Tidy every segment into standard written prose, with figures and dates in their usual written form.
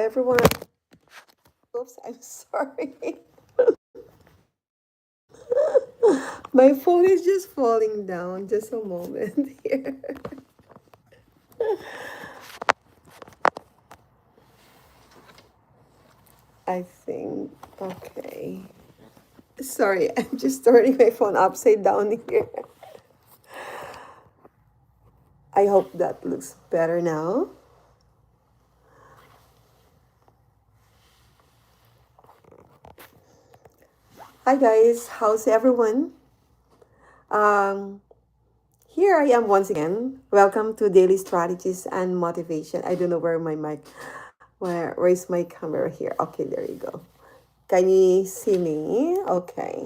everyone. Oops, I'm sorry. My phone is just falling down. Just a moment here. I think, okay. Sorry, I'm just turning my phone upside down here. I hope that looks better now. Hi guys, how's everyone? Um, Here I am once again. Welcome to Daily Strategies and Motivation. I don't know where my mic, where's my camera here? Okay, there you go. Can you see me? Okay.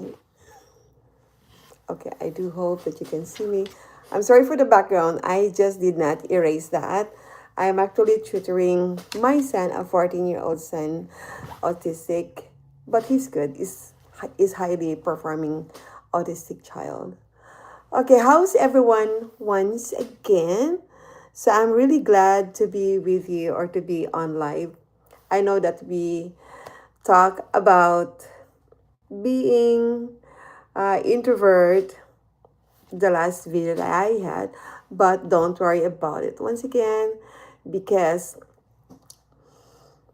Okay, I do hope that you can see me. I'm sorry for the background. I just did not erase that. I'm actually tutoring my son, a 14-year-old son, autistic, but he's good. Is highly performing autistic child. Okay, how's everyone once again? So I'm really glad to be with you or to be on live. I know that we talk about being introvert the last video that I had, but don't worry about it once again because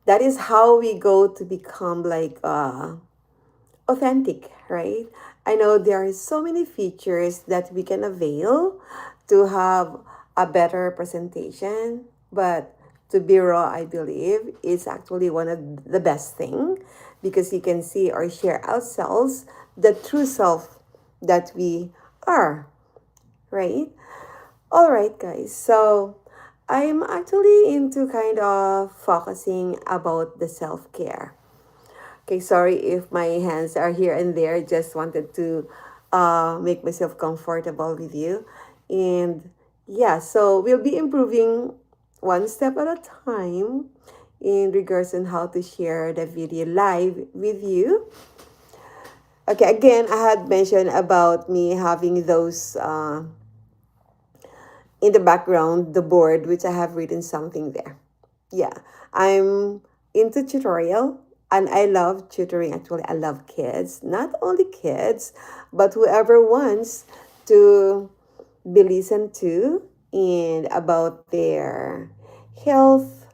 that is how we go to become like authentic, right? I know there are so many features that we can avail to have a better presentation, but to be raw, I believe is actually one of the best thing because you can see or share ourselves the true self that we are, right? All right, guys. So I'm actually into kind of focusing about the self care. Okay, sorry if my hands are here and there. Just wanted to make myself comfortable with you. And yeah, so we'll be improving one step at a time in regards on how to share the video live with you. Okay, again, I had mentioned about me having those in the background, the board, which I have written something there. Yeah, I'm into tutorial and I love tutoring. Actually, I love kids, not only kids, but whoever wants to be listened to and about their health,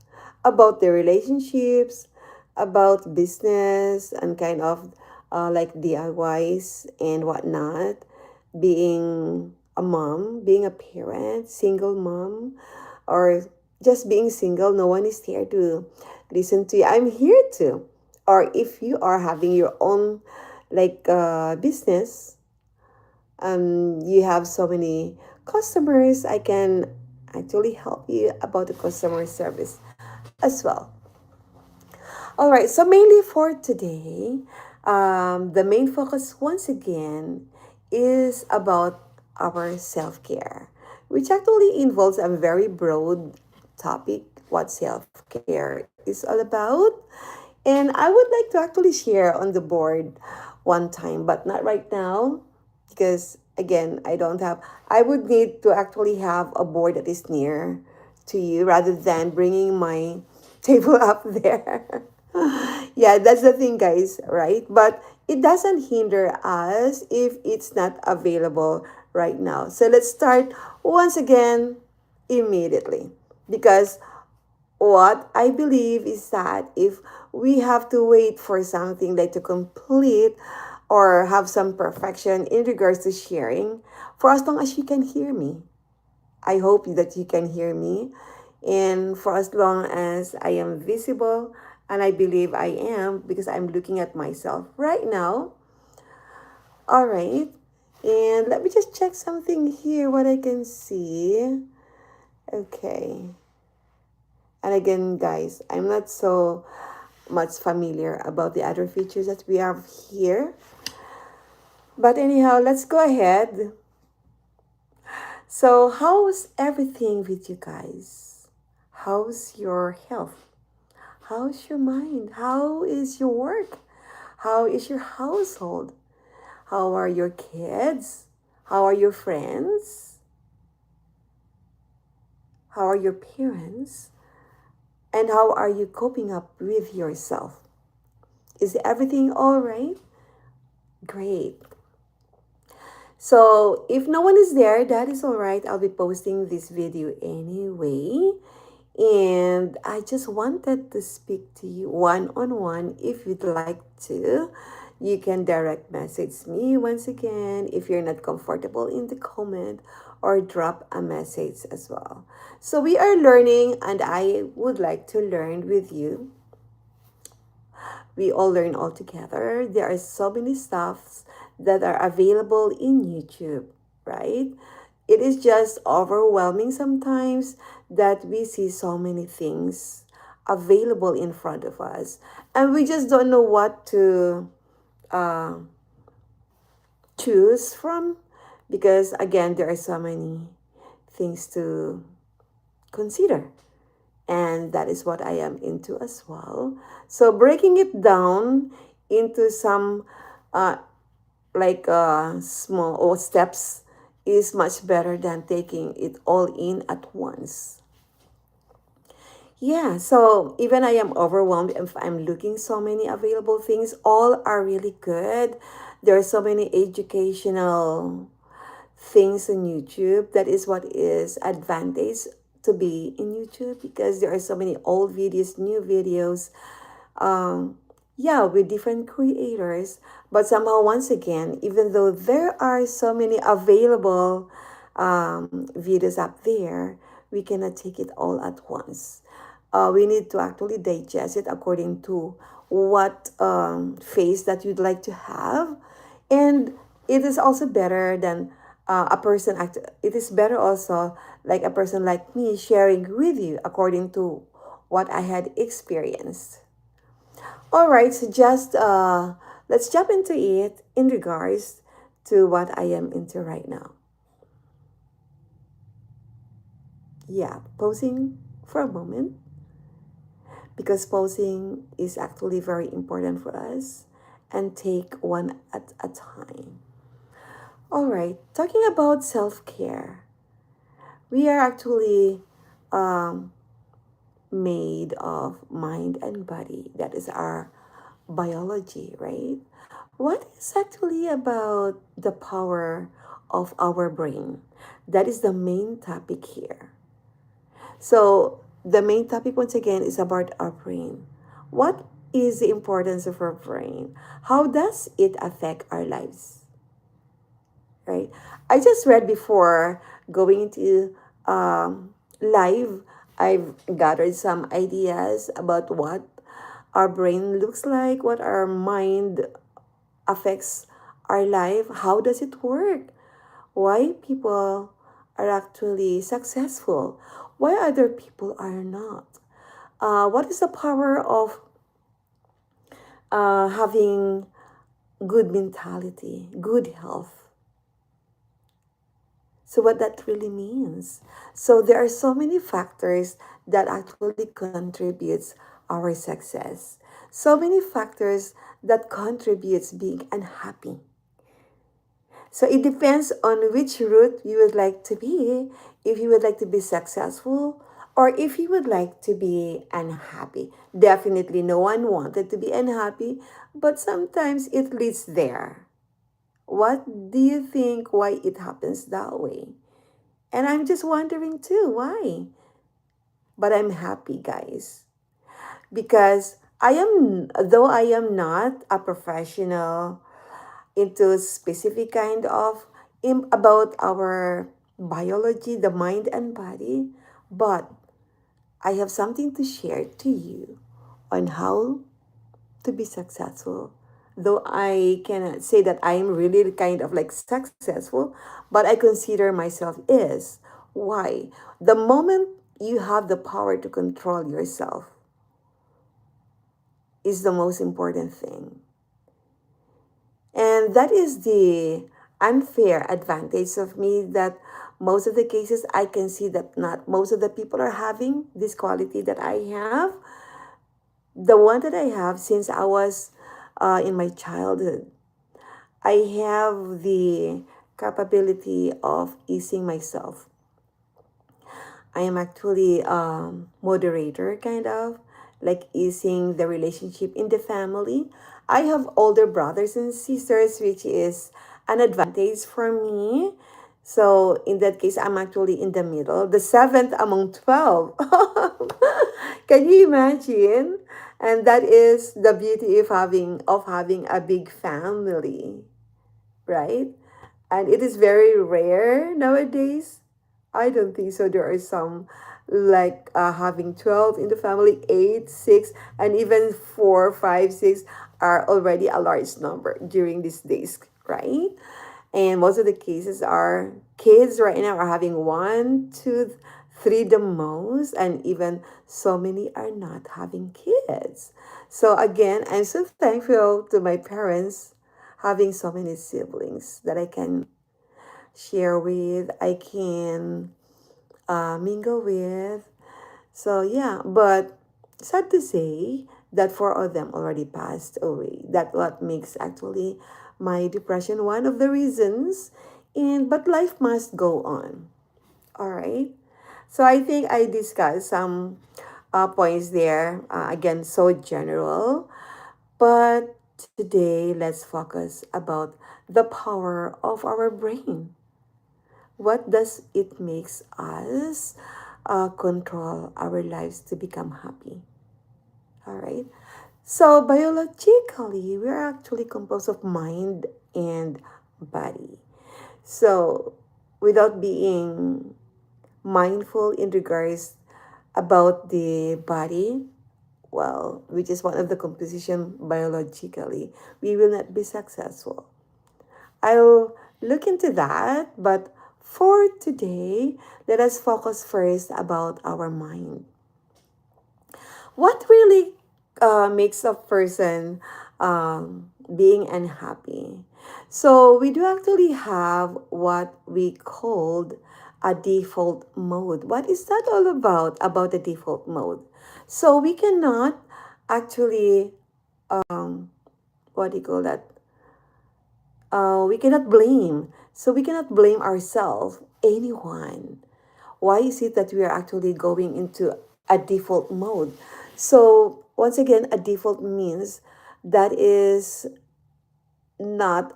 about their relationships, about business and kind of like DIYs and whatnot, being a mom, being a parent, single mom, or just being single. No one is here to listen to you. I'm here to. Or if you are having your own like business, you have so many customers, I can actually help you about the customer service as well. All right, so mainly for today, the main focus once again is about our self care, which actually involves a very broad topic what self care is all about. And I would like to actually share on the board one time, but not right now because again, I would need to actually have a board that is near to you rather than bringing my table up there. Yeah, that's the thing, guys, right? But it doesn't hinder us if it's not available right now. So let's start once again immediately because what I believe is that if we have to wait for something like to complete or have some perfection in regards to sharing, for as long as you can hear me, I hope that you can hear me. And for as long as I am visible, and I believe I am because I'm looking at myself right now. All right. And let me just check something here, what I can see. Okay. And again, guys, I'm not so much familiar about the other features that we have here. But anyhow, let's go ahead. So, how's everything with you guys? How's your health? How's your mind? How is your work? How is your household? How are your kids? How are your friends? How are your parents? And how are you coping up with yourself? Is everything all right? Great. So if no one is there, that is all right. I'll be posting this video anyway. And I just wanted to speak to you one on one. If you'd like to, you can direct message me once again if you're not comfortable in the comment, or drop a message as well. So we are learning, and I would like to learn with you. We all learn all together. There are so many stuffs that are available in YouTube, right? It is just overwhelming sometimes that we see so many things available in front of us, and we just don't know what to uh, choose from, because again, there are so many things to consider, and that is what I am into as well. So breaking it down into some uh, small or steps is much better than taking it all in at once. Yeah, so even I am overwhelmed if I'm looking so many available things, all are really good. There are so many educational things on YouTube. That is what is advantage to be in YouTube, because there are so many old videos, new videos, um, yeah, with different creators. But somehow, once again, even though there are so many available videos up there, we cannot take it all at once. We need to actually digest it according to what phase that you'd like to have. And it is also better than it is better also like a person like me sharing with you according to what I had experienced. All right, so just let's jump into it in regards to what I am into right now. Yeah, posing for a moment, because posing is actually very important for us, and take one at a time. All right, talking about self care, we are actually um, made of mind and body. That is our biology, right? What is actually about the power of our brain? That is the main topic here. So, the main topic once again is about our brain. What is the importance of our brain? How does it affect our lives? Right? I just read before going into live, I've gathered some ideas about what our brain looks like, what our mind affects our life, how does it work, why people are actually successful, why other people are not, what is the power of having good mentality, good health. So what that really means. So there are so many factors that actually contributes our success. So many factors that contributes being unhappy. So it depends on which route you would like to be. If you would like to be successful, or if you would like to be unhappy. Definitely no one wanted to be unhappy, but sometimes it leads there. What do you think why it happens that way? And I'm just wondering too, why? But I'm happy, guys, because though I am not a professional into specific kind of about our biology, the mind and body, but I have something to share to you on how to be successful. Though I cannot say that I am really kind of like successful, but I consider myself is. Why? The moment you have the power to control yourself is the most important thing. And that is the unfair advantage of me, that most of the cases I can see that not most of the people are having this quality that I have. The one that I have since I was in my childhood, I have the capability of easing myself. I am actually moderator, kind of like easing the relationship in the family. I have older brothers and sisters, which is an advantage for me. So in that case, I'm actually in the middle, the seventh among 12. Can you imagine? And that is the beauty of having a big family, right? And it is very rare nowadays. I don't think so. There are some like having 12 in the family, 8, 6, and even 4, 5, 6 are already a large number during these days, right? And most of the cases are kids right now are having 1, 2, 3 the most, and even so many are not having kids. So again, I'm so thankful to my parents having so many siblings that I can share with, I can mingle with. So yeah, but sad to say that 4 of them already passed away. That what makes actually my depression one of the reasons. And but life must go on. All right. So I think I discussed some points there. Again, so general. But today, let's focus about the power of our brain. What does it makes us control our lives to become happy? All right. So biologically, we are actually composed of mind and body. So without being mindful in regards about the body, well, which is one of the composition biologically, we will not be successful. I'll look into that, but for today, let us focus first about our mind. What really makes a person being unhappy? So we do actually have what we called a default mode. What is that all about? About the default mode. So we cannot actually what do you call that? We cannot blame. So we cannot blame ourselves, anyone. Why is it that we are actually going into a default mode? So once again, a default means that is not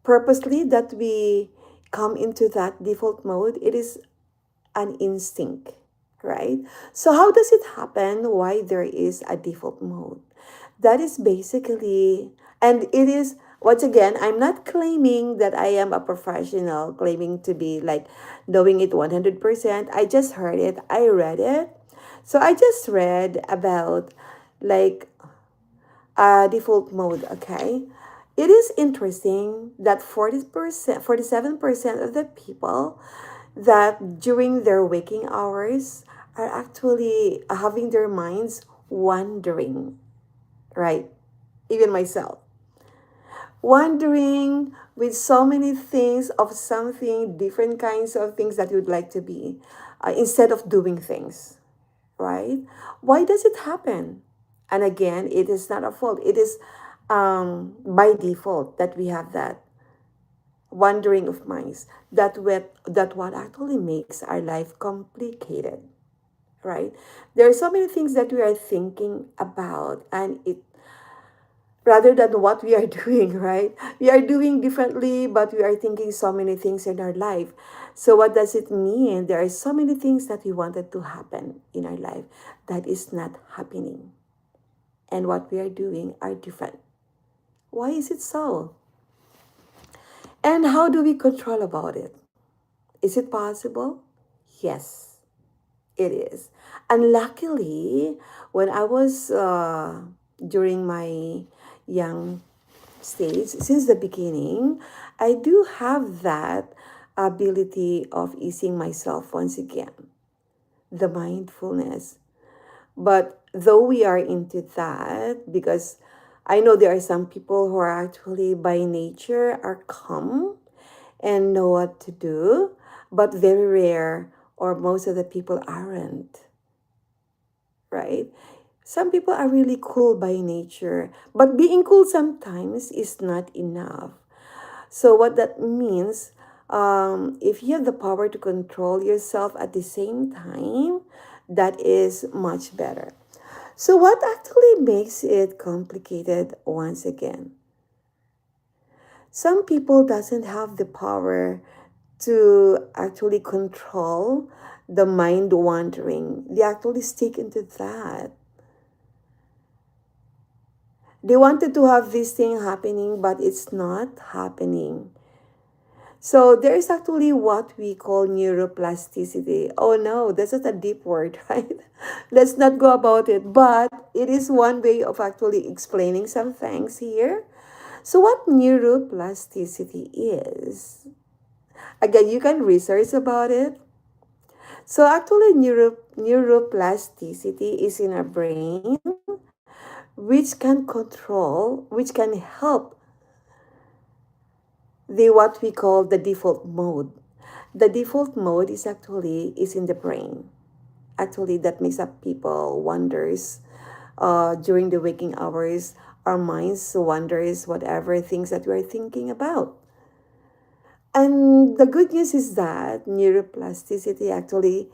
purposely that we come into that default mode. It is an instinct, right? So how does it happen? Why there is a default mode? That is basically, and it is, once again, I'm not claiming that I am a professional, claiming to be like knowing it 100%. I just heard it, I read it. So I just read about like default mode, okay? It is interesting that 40%, 47% of the people that during their waking hours are actually having their minds wandering, right? Even myself. Wandering with so many things of something, different kinds of things that you'd like to be, instead of doing things, right? Why does it happen? And again, it is not a fault. It is by default that we have that wandering of minds. That what actually makes our life complicated, right? There are so many things that we are thinking about, and it rather than what we are doing, right? We are doing differently, but we are thinking so many things in our life. So, what does it mean? There are so many things that we wanted to happen in our life that is not happening. And what we are doing are different. Why is it so? And how do we control about it? Is it possible? Yes, it is. And luckily, when I was during my young stage, since the beginning, I do have that ability of easing myself once again, the mindfulness. But though we are into that, because I know there are some people who are actually by nature are calm and know what to do, but very rare or most of the people aren't, right? Some people are really cool by nature, but being cool sometimes is not enough. So what that means, If you have the power to control yourself at the same time, that is much better. So what actually makes it complicated once again? Some people doesn't have the power to actually control the mind wandering. They actually stick into that. They wanted to have this thing happening, but it's not happening. So there is actually what we call neuroplasticity. Oh no, that's not a deep word, right? Let's not go about it. But it is one way of actually explaining some things here. So what neuroplasticity is? Again, you can research about it. So actually neuroplasticity is in our brain which can help the what we call the default mode. The default mode is in the brain. Actually, that makes up people wonders during the waking hours. Our minds wonders whatever things that we're thinking about. And the good news is that neuroplasticity actually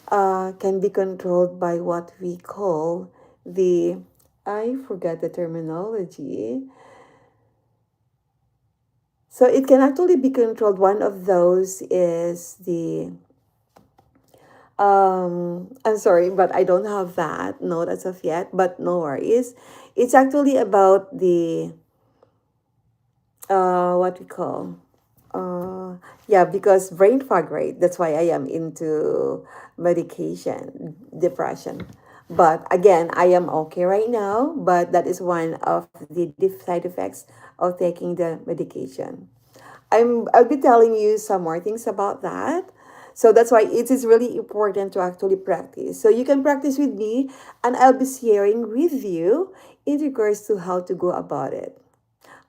can be controlled by what we call the, I forgot the terminology. So it can actually be controlled. One of those is the, I'm sorry, but I don't have that note as of yet, but no worries. It's actually about the, what we call, yeah, because brain fog, right? That's why I am into medication, depression. But again, I am okay right now, but that is one of the side effects of taking the medication. I'll be telling you some more things about that. So that's why it is really important to actually practice. So you can practice with me and I'll be sharing with you in regards to how to go about it.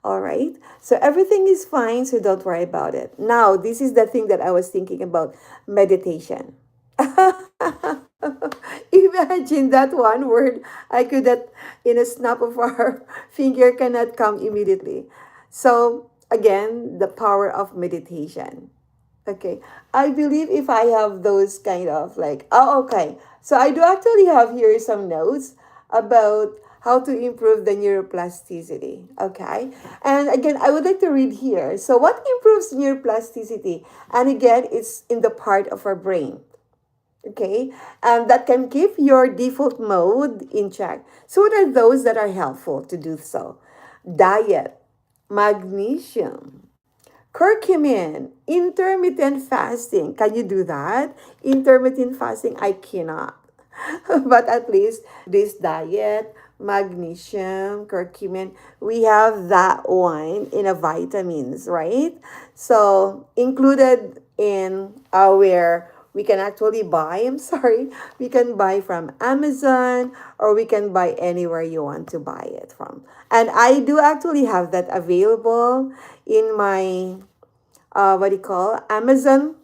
All right. So everything is fine, so don't worry about it. Now, this is the thing that I was thinking about, meditation. Imagine that one word I could that in a snap of our finger cannot come immediately. So again, the power of meditation. Okay. I believe if I have those kind of like, oh, okay. So I do actually have here some notes about how to improve the neuroplasticity. Okay. And again, I would like to read here. So, what improves neuroplasticity? And again, it's in the part of our brain. Okay. And that can keep your default mode in check. So, what are those that are helpful to do so? Diet, magnesium, curcumin, intermittent fasting. Can you do that? Intermittent fasting, I cannot. But at least this diet, magnesium, curcumin, we have that one in a vitamins, right? So included in our we can actually buy, I'm sorry, we can buy from Amazon or we can buy anywhere you want to buy it from. And I do actually have that available in my what do you call Amazon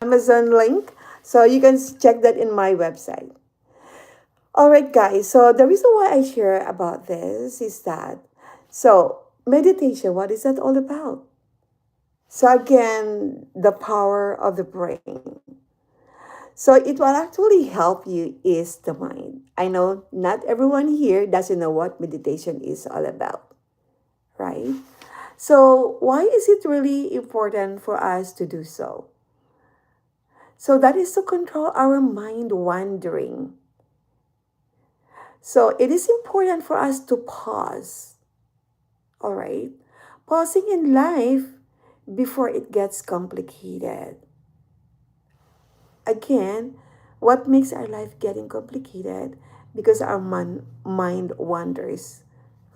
link. So you can check that in my website. All right, guys. So the reason why I share about this is that so meditation. What is that all about? So again, the power of the brain. So it will actually help you ease the mind. I know not everyone here doesn't know what meditation is all about, right? So why is it really important for us to do so? So that is to control our mind wandering. So it is important for us to pause, all right? Pausing in life before it gets complicated. Again, what makes our life getting complicated? Because our mind wanders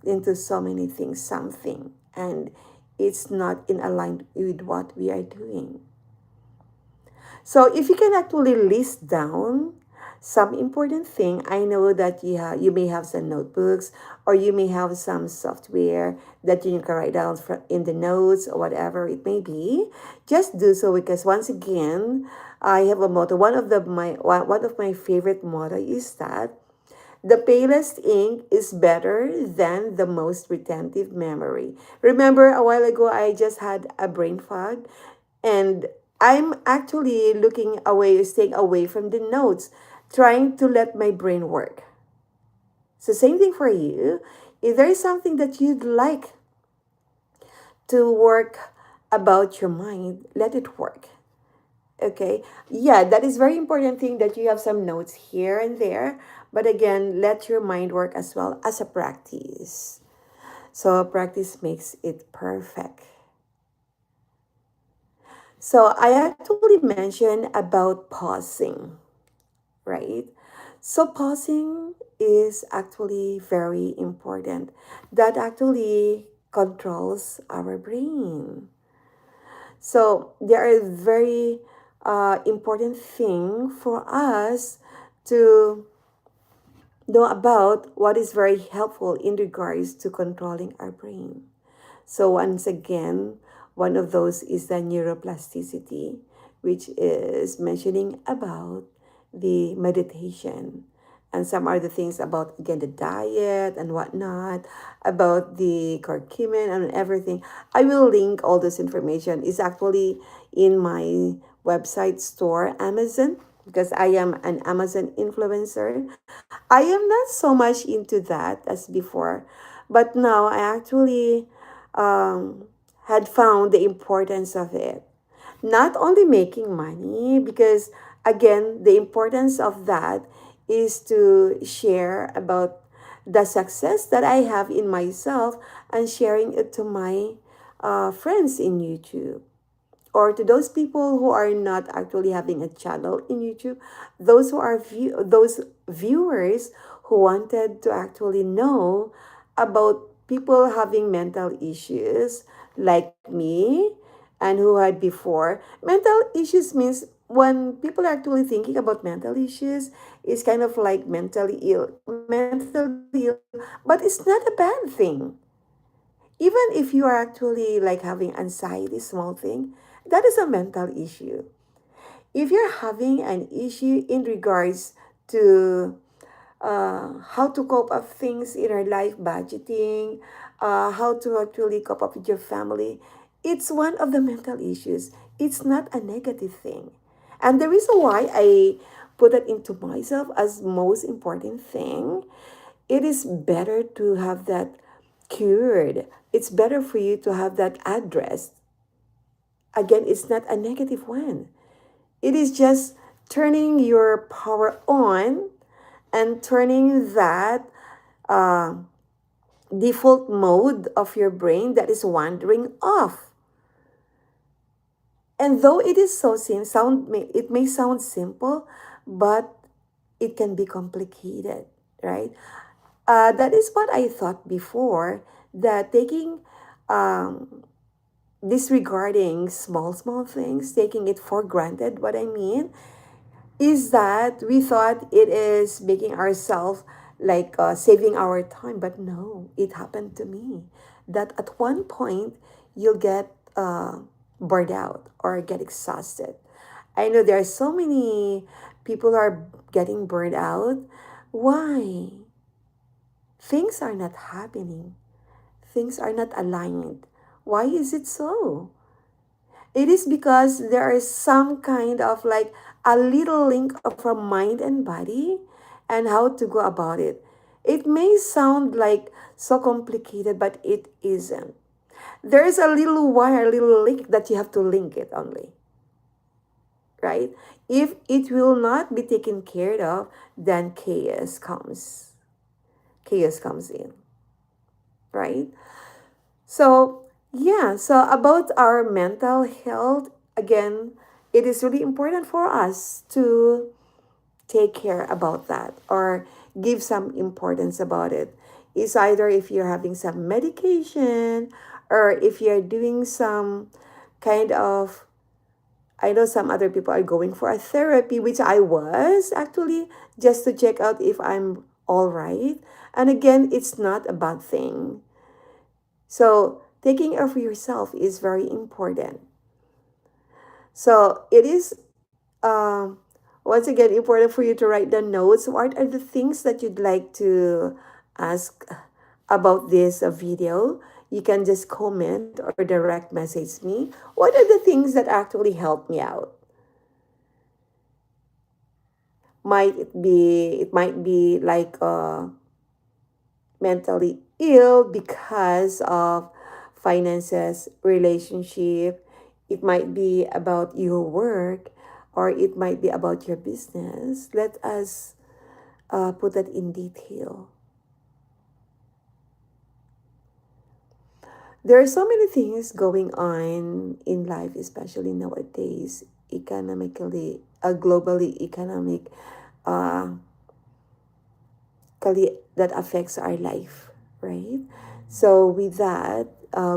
into so many things, something, and it's not in aligned with what we are doing. So if you can actually list down some important thing, I know that you may have some notebooks or you may have some software that you can write down in the notes or whatever it may be. Just do so because once again, I have a motto. One of my favorite motto is that the palest ink is better than the most retentive memory. Remember a while ago I just had a brain fog. And I'm actually looking away, staying away from the notes, trying to let my brain work. So, same thing for you. If there is something that you'd like to work about your mind, let it work. Okay. Yeah, that is very important thing that you have some notes here and there. But again, let your mind work as well as a practice. So practice makes it perfect. So I actually mentioned about pausing, right? So pausing is actually very important. That actually controls our brain. So there are very important thing for us to know about what is very helpful in regards to controlling our brain. So once again, one of those is the neuroplasticity, which is mentioning about the meditation. And some are the things about, again, the diet and whatnot, about the curcumin and everything. I will link all this information. It's actually in my website store, Amazon, because I am an Amazon influencer. I am not so much into that as before, but now I actually um, had found the importance of it. Not only making money, because again, the importance of that is to share about the success that I have in myself and sharing it to my friends in YouTube, or to those people who are not actually having a channel in YouTube, those viewers who wanted to actually know about people having mental issues like me, and who had before. Mental issues means when people are actually thinking about mental issues, it's kind of like mentally ill, but it's not a bad thing. Even if you are actually like having anxiety, small thing, that is a mental issue. If you're having an issue in regards to how to cope up things in our life, budgeting, how to actually cope up with your family, it's one of the mental issues. It's not a negative thing. And the reason why I put it into myself as most important thing, it is better to have that cured. It's better for you to have that addressed. Again, it's not a negative one. It is just turning your power on and turning that uh, default mode of your brain that is wandering off. And though it is so it may sound simple, but it can be complicated, right? That is what I thought before, that taking disregarding small things, taking it for granted. What I mean is that we thought it is making ourselves like saving our time, but no, it happened to me that at one point you'll get burned out or get exhausted. I know there are so many people are getting burned out. Why? Things are not happening. Things are not aligned. Why is it so? It is because there is some kind of like a little link of our mind and body and how to go about it. It may sound like so complicated, but it isn't. There is a little wire, a little link that you have to link it only, right? If it will not be taken care of, then chaos comes. Chaos comes in, right? So, yeah, so about our mental health, again, it is really important for us to take care about that or give some importance about it. It's either if you're having some medication or if you're doing some kind of, I know some other people are going for a therapy, which I was actually, just to check out if I'm all right. And again, it's not a bad thing. So, taking care of yourself is very important. So, it is um, once again important for you to write the notes. What are the things that you'd like to ask about this video? You can just comment or direct message me. What are the things that actually help me out? It might be like mentally ill because of finances, relationship. It might be about your work, or it might be about your business. Let us put that in detail. There are so many things going on in life, especially nowadays, economically, globally economic, uh, that affects our life, right? So with that,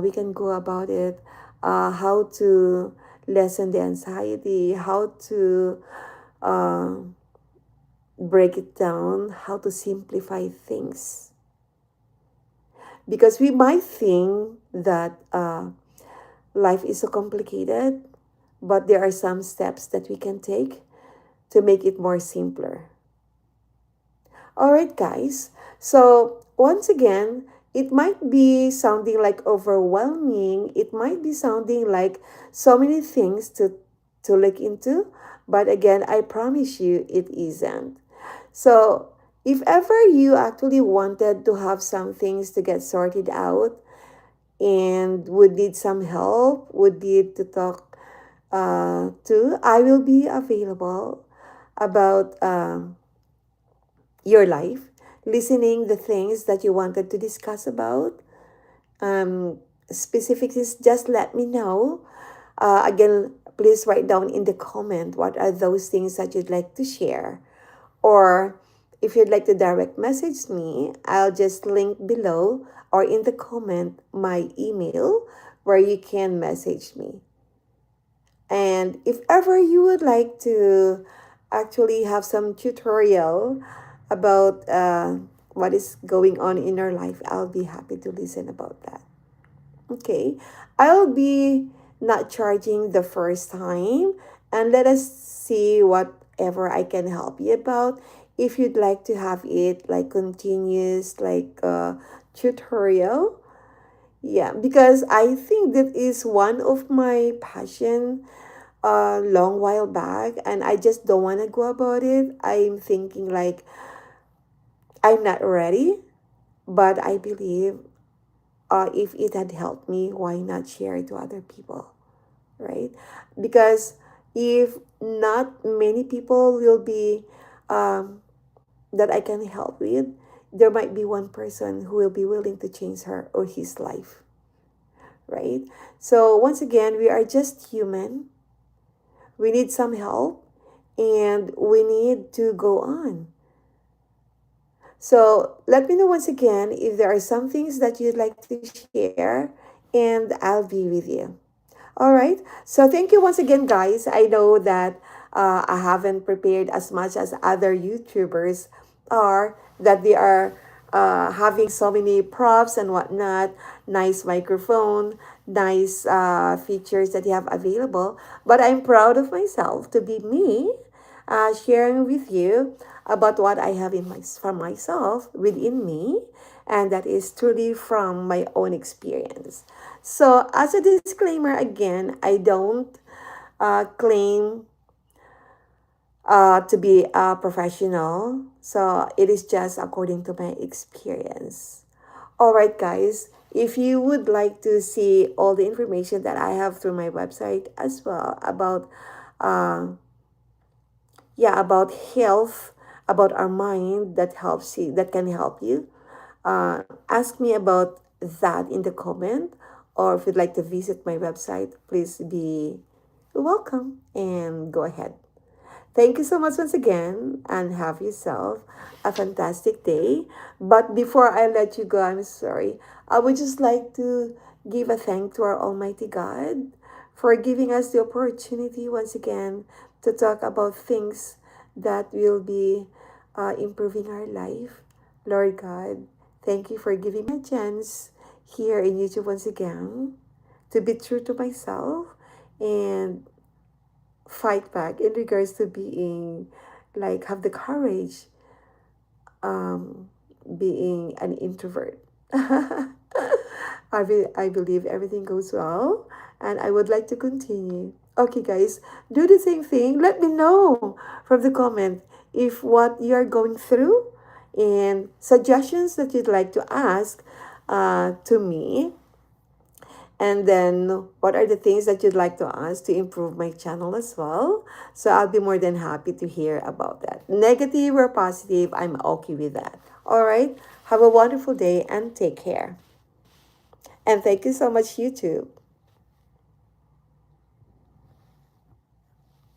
we can go about it, how to lessen the anxiety, how to uh, break it down, how to simplify things. Because we might think that life is so complicated, but there are some steps that we can take to make it more simpler. All right, guys. So, once again, it might be sounding like overwhelming. It might be sounding like so many things to look into, but again, I promise you it isn't. So, if ever you actually wanted to have some things to get sorted out and would need some help, would need to talk to, I will be available about your life, listening the things that you wanted to discuss about. Specifics, just let me know. Again, please write down in the comment what are those things that you'd like to share. Or if you'd like to direct message me, I'll just link below or in the comment my email where you can message me. And if ever you would like to actually have some tutorial about what is going on in your life, I'll be happy to listen about that. Okay, I'll be not charging the first time, and let us see whatever I can help you about. If you'd like to have it like continuous, like tutorial, yeah, because I think that is one of my passion a long while back, and I just don't want to go about it. I'm thinking like I'm not ready, but I believe if it had helped me, why not share it to other people, right? Because if not many people will be um, that I can help with, there might be one person who will be willing to change her or his life, right? So once again, we are just human. We need some help and we need to go on. So let me know once again if there are some things that you'd like to share, and I'll be with you. All right. So thank you once again, guys. I know that I haven't prepared as much as other YouTubers are, that they are having so many props and whatnot, nice microphone, nice features that you have available. But I'm proud of myself to be me, sharing with you about what I have in my from myself within me, and that is truly from my own experience. So, as a disclaimer, again, I don't claim to be a professional. So, it is just according to my experience. All right, guys. If you would like to see all the information that I have through my website as well about, uh, yeah, about health, about our mind that helps you, that can help you, ask me about that in the comment, or if you'd like to visit my website, please be welcome and go ahead. Thank you so much once again, and have yourself a fantastic day. But before I let you go, I'm sorry, I would just like to give a thank to our Almighty God for giving us the opportunity once again to talk about things that will be improving our life. Lord God, thank you for giving me a chance here in YouTube once again to be true to myself and fight back in regards to being like have the courage um being an introvert. I believe everything goes well, and I would like to continue. Okay, guys, do the same thing. Let me know from the comment if what you're going through and suggestions that you'd like to ask to me. And then, what are the things that you'd like to ask to improve my channel as well? So, I'll be more than happy to hear about that. Negative or positive, I'm okay with that. All right. Have a wonderful day and take care. And thank you so much, YouTube.